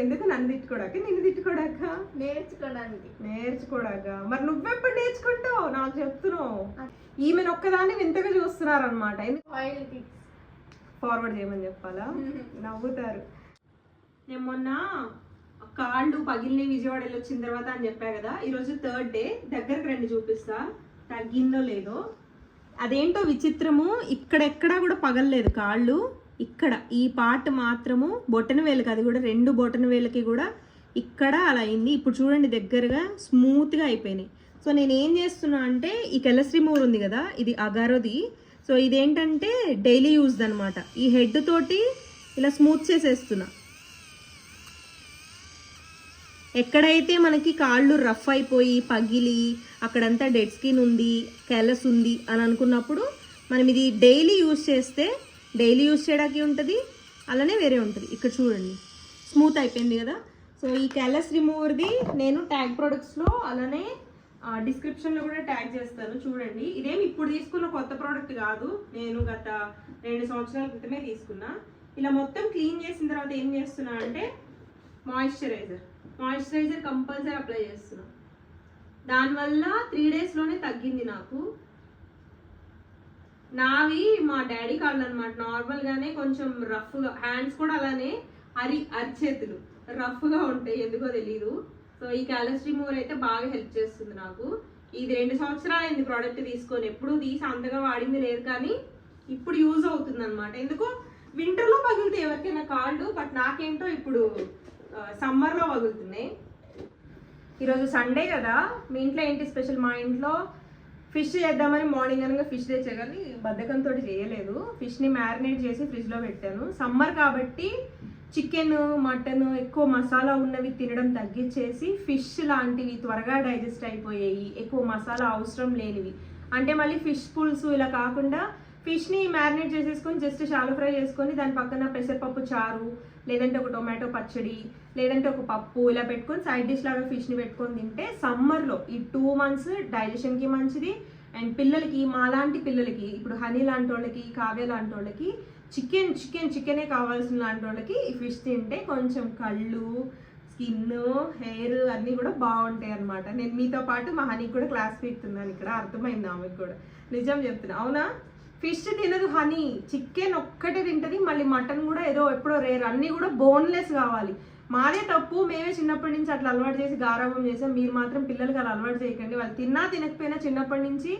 ఎందుకు నన్ను తిట్టుకోడాక నిన్ను తిట్టుకోడాక నేర్చుకోడాక మరి నువ్వెప్పుడు నేర్చుకుంటావు నాకు చెప్తున్నావు. ఈమెను ఒక్కదాన్ని వింతగా చూస్తున్నారు అనమాట. ఫార్వర్డ్ చేయమని చెప్పాలా? నవ్వుతారు. నేను మొన్న కాళ్ళు పగిలిని విజయవాడ వెళ్ళి వచ్చిన తర్వాత అని చెప్పా కదా, ఈరోజు 3rd డే. దగ్గరకు రండి చూపిస్తా తగ్గిందో లేదో. అదేంటో విచిత్రము, ఇక్కడెక్కడా కూడా పగలలేదు కాళ్ళు. ఇక్కడ ఈ పార్ట్ మాత్రము బొటన వేలకి, అది కూడా 2 బొటన వేలకి కూడా ఇక్కడ అలా అయింది. ఇప్పుడు చూడండి దగ్గరగా స్మూత్గా అయిపోయినాయి. సో నేను ఏం చేస్తున్నా అంటే ఈ కెలస్ రిమూవర్ ఉంది కదా, ఇది అగారోది. సో ఇదేంటంటే డైలీ యూజ్ అనమాట. ఈ హెడ్ తోటి ఇలా స్మూత్ చేసేస్తున్నా. ఎక్కడైతే మనకి కాళ్ళు రఫ్ అయిపోయి పగిలి అక్కడంతా డెడ్ స్కిన్ ఉంది, కెలస్ ఉంది అని అనుకున్నప్పుడు మనం ఇది డైలీ యూజ్ చేస్తే, డైలీ యూజ్ చేయడానికి ఉంటుంది, అలానే వేరే ఉంటుంది. ఇక్కడ చూడండి స్మూత్ అయిపోయింది కదా. సో ఈ కెలస్ రిమూవర్ది నేను ట్యాగ్ ప్రొడక్ట్స్లో అలానే డిస్క్రిప్షన్లో కూడా ట్యాగ్ చేస్తాను చూడండి. ఇదేమి ఇప్పుడు తీసుకున్న కొత్త ప్రోడక్ట్ కాదు, నేను గత 2 సంవత్సరాల క్రితమే తీసుకున్నా. ఇలా మొత్తం క్లీన్ చేసిన తర్వాత ఏం చేస్తున్నా అంటే మాయిశ్చరైజర్ కంపల్సరీ అప్లై చేస్తున్నా. దానివల్ల 3 డేస్లోనే తగ్గింది నాకు. నావి మా డాడీ కాళ్ళు అనమాట, నార్మల్గానే కొంచెం రఫ్గా, హ్యాండ్స్ కూడా అలానే అరిచేతులు రఫ్గా ఉంటాయి, ఎందుకో తెలీదు. సో ఈ క్యాలస్ రిమూవర్ అయితే బాగా హెల్ప్ చేస్తుంది నాకు. ఇది 2 సంవత్సరాలు అయింది ప్రోడక్ట్ తీసుకొని, ఎప్పుడు తీసి అంతగా వాడింది లేదు, కానీ ఇప్పుడు యూజ్ అవుతుంది అనమాట. ఎందుకో వింటర్లో పగులుతాయి ఎవరికైనా కాళ్ళు, బట్ నాకేంటో ఇప్పుడు సమ్మర్లో పగులుతున్నాయి. ఈరోజు సండే కదా, మీ ఇంట్లో ఏంటి స్పెషల్? మా ఇంట్లో ఫిష్ చేద్దామని మార్నింగ్ అనగా ఫిష్ తెచ్చా, కానీ బద్ధకంతో చేయలేదు. ఫిష్ని మ్యారినేట్ చేసి ఫ్రిడ్జ్లో పెట్టాను. సమ్మర్ కాబట్టి చికెన్ మటన్ ఎక్కువ మసాలా ఉన్నవి తినడం తగ్గించేసి ఫిష్ లాంటివి త్వరగా డైజెస్ట్ అయిపోయాయి, ఎక్కువ మసాలా అవసరం లేనివి. అంటే మళ్ళీ ఫిష్ పులుసు ఇలా కాకుండా ఫిష్ని మ్యారినేట్ చేసేసుకొని జస్ట్ షాలో ఫ్రై చేసుకొని దాని పక్కన పెసరపప్పు చారు, లేదంటే ఒక టొమాటో పచ్చడి, లేదంటే ఒక పప్పు ఇలా పెట్టుకొని సైడ్ డిష్ లాగా ఫిష్ని పెట్టుకొని తింటే సమ్మర్లో ఈ 2 మంత్స్ డైజెషన్కి మంచిది. అండ్ పిల్లలకి, మాలాంటి పిల్లలకి, ఇప్పుడు హనీ లాంటి వాళ్ళకి, కావ్య లాంటి వాళ్ళకి చికెనే కావాల్సిన లాంటి వాళ్ళకి ఈ ఫిష్ తింటే కొంచెం కళ్ళు, స్కిన్, హెయిర్ అన్నీ కూడా బాగుంటాయి అనమాట. నేను మీతో పాటు మా హనీకి కూడా క్లాస్ పీకుతున్నాను ఇక్కడ, అర్థమైంది ఆమెకు కూడా. నిజం చెప్తున్నా, అవునా? ఫిష్ తినదు హనీ, చికెన్ ఒక్కటే తింటది, మళ్ళీ మటన్ కూడా ఏదో ఎప్పుడో రేర్, అన్నీ కూడా బోన్లెస్ కావాలి. మాదే తప్పు, మేమే చిన్నప్పటి నుంచి అట్లా అలవాటు చేసి గారాబం చేసాం. మీరు మాత్రం పిల్లలకి అలా అలవాటు చేయకండి. వాళ్ళు తిన్నా తినకపోయినా చిన్నప్పటి నుంచి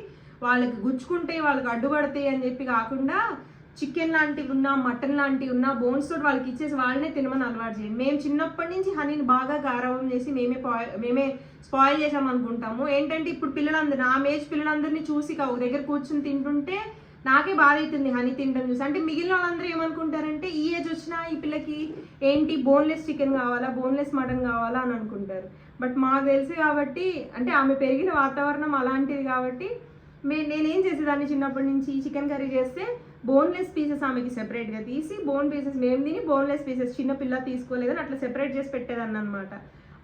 వాళ్ళకి గుచ్చుకుంటే వాళ్ళకి అడ్డుపడతాయి అని చెప్పి కాకుండా చికెన్ లాంటివి ఉన్నా, మటన్ లాంటివి ఉన్నా బోన్స్ తోటి వాళ్ళకి ఇచ్చేసి వాళ్ళనే తినమని అలవాటు చేయండి. మేము చిన్నప్పటి నుంచి హనీని బాగా గారాబం చేసి మేమే స్పాయిల్ చేసాం అనుకుంటాము. ఏంటంటే ఇప్పుడు పిల్లలందరూ, నా ఏజ్ పిల్లలందరినీ చూసి ఒక దగ్గర కూర్చుని తింటుంటే నాకే బాధ అవుతుంది హనీ తినడం చూసి. అంటే మిగిలిన వాళ్ళందరూ ఏమనుకుంటారంటే ఈ ఏజ్ వచ్చినా ఈ పిల్లకి ఏంటి బోన్లెస్ చికెన్ కావాలా, బోన్లెస్ మటన్ కావాలా అని అనుకుంటారు. బట్ మాకు తెలిసి కాబట్టి, అంటే ఆమె పెరిగిన వాతావరణం అలాంటిది కాబట్టి నేనేం చేసేదాన్ని చిన్నప్పటి నుంచి, చికెన్ కర్రీ చేస్తే బోన్లెస్ పీసెస్ ఆమెకి సెపరేట్గా తీసి, బోన్ పీసెస్ మేము తిని బోన్లెస్ పీసెస్ చిన్న పిల్ల తీసుకోలేదని అట్లా సెపరేట్ చేసి పెట్టేదాన్ని అనమాట.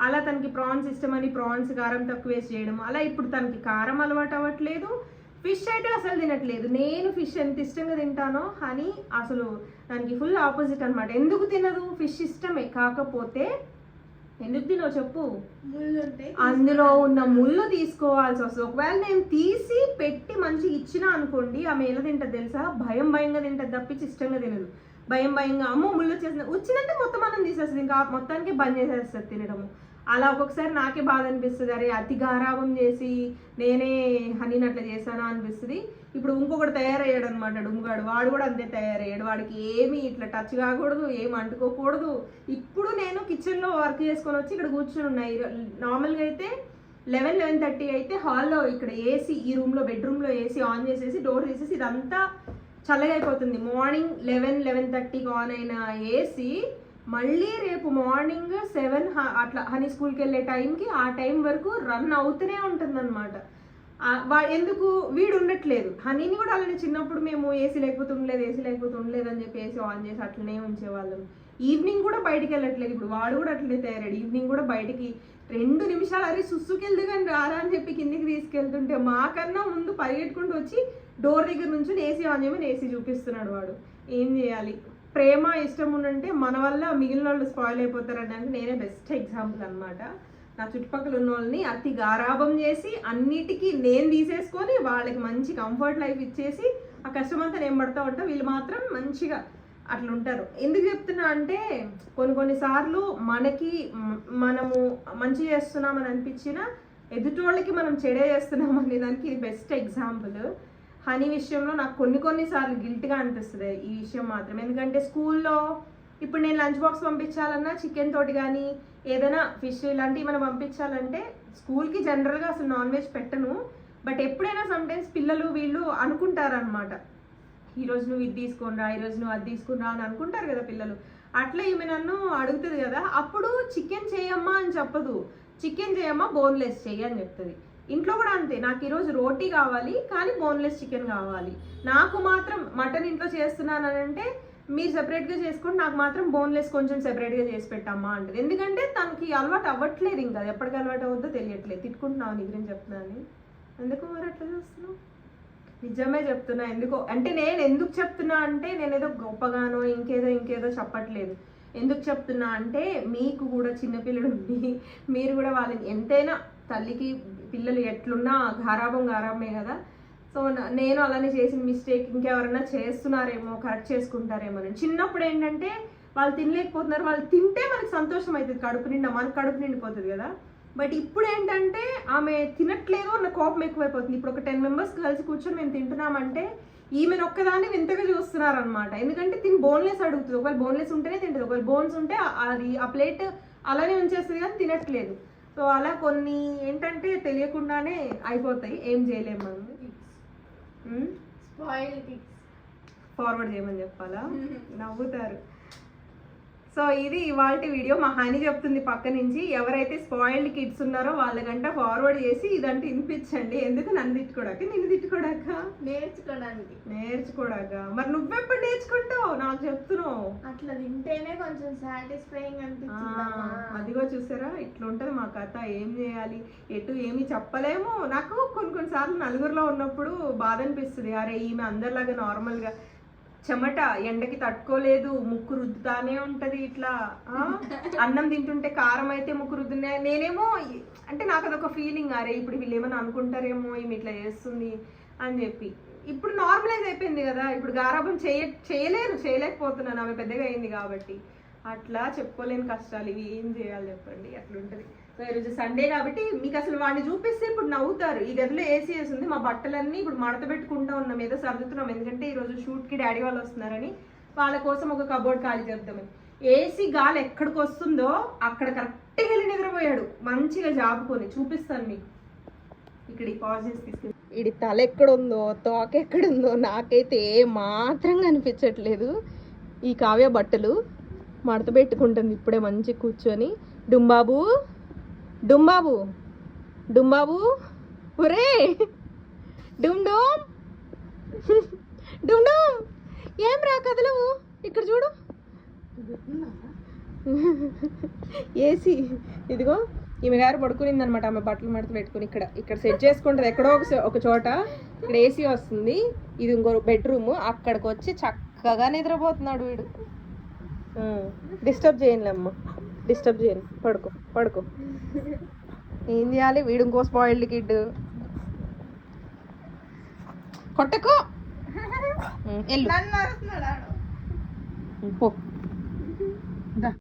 అలా తనకి ప్రాన్స్ ఇష్టమని ప్రాన్స్ కారం తక్కువ వేసి చేయడం, అలా ఇప్పుడు తనకి కారం అలవాటు అవ్వట్లేదు, ఫిష్ అయితే అసలు తినట్లేదు. నేను ఫిష్ ఎంత ఇష్టంగా తింటానో అని అసలు దానికి ఫుల్ ఆపోజిట్ అనమాట. ఎందుకు తినదు? ఫిష్ ఇష్టమే, కాకపోతే ఎందుకు తినో చెప్పు? అందులో ఉన్న ముళ్ళు తీసుకోవాల్సి వస్తుంది. ఒకవేళ నేను తీసి పెట్టి మంచిగా ఇచ్చినా అనుకోండి, ఆమె ఎలా తింటది తెలుసా? భయంగా తింటది తప్పించి ఇష్టంగా తినదు. భయంగా అమ్మో ముళ్ళు వచ్చిందంటే మొత్తం మనం తీసేస్తుంది, ఇంకా మొత్తానికి బంద్ చేసేస్తుంది తినడము. అలా ఒక్కొక్కసారి నాకే బాధ అనిపిస్తుంది, అరే అతి గారాబం చేసి నేనే హనీని అట్లా చేశానా అనిపిస్తుంది. ఇప్పుడు ఇంకొకటి తయారయ్యాడు అనమాట డుంగాడు, వాడు కూడా అంతే తయారయ్యాడు. వాడికి ఏమి ఇట్లా టచ్ కాకూడదు, ఏమి అంటుకోకూడదు. ఇప్పుడు నేను కిచెన్లో వర్క్ చేసుకొని వచ్చి ఇక్కడ కూర్చొని ఉన్నాయి. నార్మల్గా అయితే 11-11:30 అయితే హాల్లో ఇక్కడ ఏసీ, ఈ రూమ్లో బెడ్రూమ్లో ఏసీ ఆన్ చేసేసి డోర్ తీసేసి ఇదంతా చల్లగా అయిపోతుంది. మార్నింగ్ 11-11:30కి ఆన్ అయిన ఏసీ మళ్ళీ రేపు మార్నింగ్ 7 అట్లా హనీ స్కూల్కి వెళ్ళే టైంకి ఆ టైం వరకు రన్ అవుతూనే ఉంటుందన్నమాట. ఎందుకు వీడు ఉండట్లేదు. హనీని కూడా అలానే చిన్నప్పుడు మేము ఏసీ లేకపోతే ఉండలేదు అని చెప్పి ఏసీ ఆన్ చేసి అట్లనే ఉంచేవాళ్ళం. ఈవినింగ్ కూడా బయటికి వెళ్ళట్లేదు. ఇప్పుడు వాడు కూడా అట్లనే తయారాడు. ఈవినింగ్ కూడా బయటికి 2 నిమిషాలు అరే సుస్సుకెళ్దు కానీ రారా అని చెప్పి కిందికి తీసుకెళ్తుంటే మాకన్నా ముందు పరిగెట్టుకుంటూ వచ్చి డోర్ దగ్గర నుంచి ఏసీ ఆన్ చేయమని ఏసీ చూపిస్తున్నాడు వాడు. ఏం చేయాలి? ప్రేమ ఇష్టం ఉండంటే మన వల్ల మిగిలిన వాళ్ళు స్పాయిల్ అయిపోతారనడానికి నేనే బెస్ట్ ఎగ్జాంపుల్ అనమాట. నా చుట్టుపక్కల ఉన్న వాళ్ళని అతి గారాభం చేసి అన్నిటికీ నేను తీసేసుకొని వాళ్ళకి మంచి కంఫర్ట్ లైఫ్ ఇచ్చేసి ఆ కష్టమంతా నేను పడతా ఉంటా, వీళ్ళు మాత్రం మంచిగా అట్లా ఉంటారు. ఎందుకు చెప్తున్నా అంటే కొన్నిసార్లు మనము మంచి చేస్తున్నామని అనిపించినా ఎదుటి వాళ్ళకి మనం చెడే చేస్తున్నాం అనే దానికి ఇది బెస్ట్ ఎగ్జాంపుల్. హనీ విషయంలో నాకు కొన్నిసార్లు గిల్ట్గా అనిపిస్తుంది ఈ విషయం మాత్రం. ఎందుకంటే స్కూల్లో ఇప్పుడు నేను లంచ్ బాక్స్ పంపించాలన్నా చికెన్ తోటి కానీ ఏదైనా ఫిష్ ఇలాంటివి మనం పంపించాలంటే స్కూల్కి జనరల్గా అసలు నాన్ వెజ్ పెట్టను. బట్ ఎప్పుడైనా సమ్టైమ్స్ పిల్లలు వీళ్ళు అనుకుంటారనమాట, ఈరోజు నువ్వు ఇది తీసుకునిరా, ఈరోజు నువ్వు అది తీసుకునిరా అని అనుకుంటారు కదా పిల్లలు. అట్లా ఈమె నన్ను అడుగుతుంది కదా, అప్పుడు చికెన్ చేయమ్మా అని చెప్పదు, చికెన్ చేయమ్మా బోన్లెస్ చెయ్యి అని చెప్తుంది. ఇంట్లో కూడా అంతే, నాకు ఈరోజు రోటీ కావాలి కానీ బోన్లెస్ చికెన్ కావాలి. నాకు మాత్రం మటన్ ఇంట్లో చేస్తున్నాను అని అంటే మీరు సెపరేట్గా చేసుకొని నాకు మాత్రం బోన్లెస్ కొంచెం సెపరేట్గా చేసి పెట్టమ్మా అంటది. ఎందుకంటే తనకి అలవాటు అవ్వట్లేదు, ఇంకా ఎప్పటికి అలవాటు అవుద్దో తెలియట్లేదు. తిట్టుకుంటున్నావు నీ గురించి చెప్తున్నాను, ఎందుకు మరి అట్లా చేస్తున్నావు? నిజమే చెప్తున్నా. ఎందుకో అంటే నేను ఎందుకు చెప్తున్నా అంటే నేను ఏదో గొప్పగానో ఇంకేదో చెప్పట్లేదు. ఎందుకు చెప్తున్నా అంటే మీకు కూడా చిన్నపిల్లలు ఉంది, మీరు కూడా వాళ్ళని ఎంతైనా తల్లికి పిల్లలు ఎట్లున్నా గారాబమే కదా. సో నేను అలానే చేసిన మిస్టేక్ ఇంకెవరైనా చేస్తున్నారేమో కరెక్ట్ చేసుకుంటారేమో అని. చిన్నప్పుడు ఏంటంటే వాళ్ళు తినలేకపోతున్నారు, వాళ్ళు తింటే మనకు సంతోషం అవుతుంది, కడుపు నిండా మనకు కడుపు నిండిపోతుంది కదా. బట్ ఇప్పుడు ఏంటంటే ఆమె తినట్లేదు అన్న కోపం ఎక్కువైపోతుంది. ఇప్పుడు ఒక 10 మెంబర్స్ కలిసి కూర్చొని మేము తింటున్నామంటే ఈమెను ఒక్కదాన్ని వింతగా చూస్తున్నారనమాట. ఎందుకంటే తిని బోన్లెస్ అడుగుతుంది, ఒకవేళ బోన్లెస్ ఉంటేనే తింటుంది, ఒకవేళ బోన్స్ ఉంటే అది ఆ ప్లేట్ అలానే ఉంచేస్తుంది కానీ తినట్లేదు. సో అలా కొన్ని ఏంటంటే తెలియకుండానే అయిపోతాయి, ఏం చేయలేము మనం. ఫార్వర్డ్ చేయమని చెప్పాలా? నవ్వుతారు. సో ఇది ఇవాల్టి వీడియో. మా హనీ చెప్తుంది పక్క నుంచి, ఎవరైతే స్పాయిల్డ్ కిడ్స్ ఉన్నారో వాళ్ళకంట ఫార్వర్డ్ చేసి ఇదంటే వినిపించండి. ఎందుకు నన్ను తిట్టుకోడాక, నిన్ను తిట్టుకోడాక, నేర్చుకోడాక. మరి నువ్వెప్పుడు నేర్చుకుంటావు? నాకు చెప్తున్నావు అట్లా తింటేనే కొంచెం సాటిస్ఫైయింగ్ అనిపిస్తుంది. అదిగో చూసారా, ఇట్లా ఉంటది మా కథ. ఏం చేయాలి, ఎటు ఏమి చెప్పలేము. నాకు కొన్నిసార్లు నలుగురిలో ఉన్నప్పుడు బాధ అనిపిస్తుంది, అరే ఈమె అందరిలాగా నార్మల్గా చెమట ఎండకి తట్టుకోలేదు, ముక్కు రుద్దుతానే ఉంటది, ఇట్లా అన్నం తింటుంటే కారం అయితే ముక్కు రుద్దునే. నేనేమో అంటే నాకు అదొక ఫీలింగ్, అరే ఇప్పుడు వీళ్ళు ఏమైనా అనుకుంటారేమో ఈమె ఇట్లా చేస్తుంది అని చెప్పి. ఇప్పుడు నార్మలైజ్ అయిపోయింది కదా, ఇప్పుడు గారాబం చేయలేకపోతున్నాను, ఆమె పెద్దగా అయింది కాబట్టి. అట్లా చెప్పుకోలేని కష్టాలు ఇవి, ఏం చేయాలి చెప్పండి, అట్లుంటది. సో ఈరోజు సండే కాబట్టి మీకు అసలు వాడిని చూపిస్తే ఇప్పుడు నవ్వుతారు. ఈ గదిలో ఏసీ ఉంది, మా బట్టలన్నీ ఇప్పుడు మడత పెట్టుకుంటూ ఉన్నాం, ఏదో సర్దుతున్నాం. ఎందుకంటే ఈరోజు షూట్కి డాడీ వాళ్ళు వస్తున్నారని వాళ్ళ కోసం ఒక కబోర్డ్ ఖాళీ చేద్దామని. ఏసీ గాలి ఎక్కడికి వస్తుందో అక్కడ కరెక్ట్గా వెళ్ళి నిద్రపోయాడు, మంచిగా జాపుకొని. చూపిస్తాను మీకు, ఇక్కడ ఈ పాజిటివ్స్ తీసుకెళ్ళి. ఇది తల ఎక్కడుందో తోక ఎక్కడుందో నాకైతే ఏ మాత్రం కనిపించట్లేదు. ఈ కావ్య బట్టలు మడత పెట్టుకుంటుంది ఇప్పుడే మంచి కూర్చొని. డుంబాబు డుంబాబు డుంబాబు ఒరే డుమ్ డూమ్ డుమ్ డూమ్, ఏం రా కదలవు, ఇక్కడ చూడు ఏసీ. ఇదిగో ఈమె గారు పడుకునింది అనమాట, ఆమె బట్టలు మడత పెట్టుకుని ఇక్కడ సెట్ చేసుకుంటుంది ఎక్కడో ఒక చోట. ఇక్కడ ఏసీ వస్తుంది, ఇది ఇంకో బెడ్రూమ్. అక్కడికి వచ్చి చక్కగా నిద్రపోతున్నాడు వీడు. డిస్టర్బ్ చేయనులే అమ్మ, డిస్టర్బ్ చేయను, పడుకో. ఏం చేయాలి, వీడు ఇంకో స్పాయిల్డ్ కిడ్. కొట్టకు, పో.